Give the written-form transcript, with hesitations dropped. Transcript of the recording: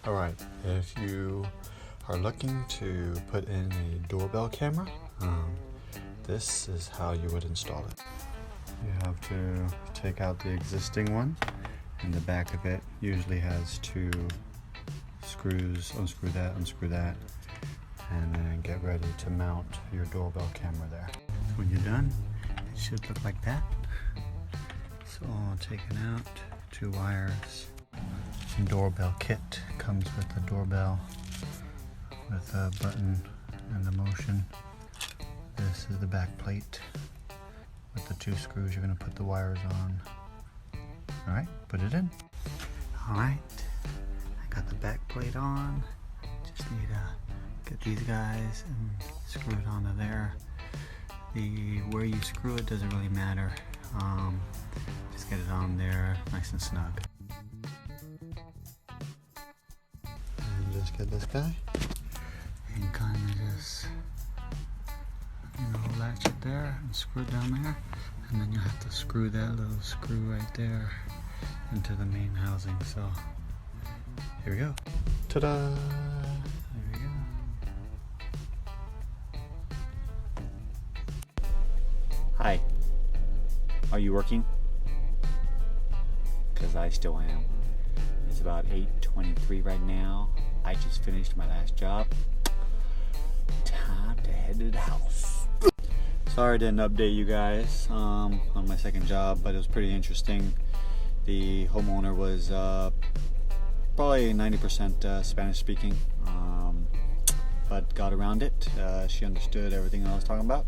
Alright, if you are looking to put in a doorbell camera, this is how you would install it. You have to take out the existing one, and the back of it usually has two screws. Unscrew that, and then get ready to mount your doorbell camera there. When you're done, it should look like that. It's all taken out, two wires. Some doorbell kit comes with the doorbell with a button and the motion. This is the back plate with the two screws you're going to put the wires on. Alright, put it in. Alright, I got the back plate on. Just need to get these guys and screw it onto there. Where you screw it doesn't really matter. Just get it on there nice and snug. And just get this guy and kind of just, latch it there and screw it down there, and then you have to screw that little screw right there into the main housing. So here we go. Ta-da! There we go. Hi. Are you working? Because I still am. It's about 8:23 right now. I just finished my last job. Time to head to the house. Sorry I didn't update you guys on my second job, but it was pretty interesting. The homeowner was probably 90% Spanish speaking, but got around it. She understood everything I was talking about.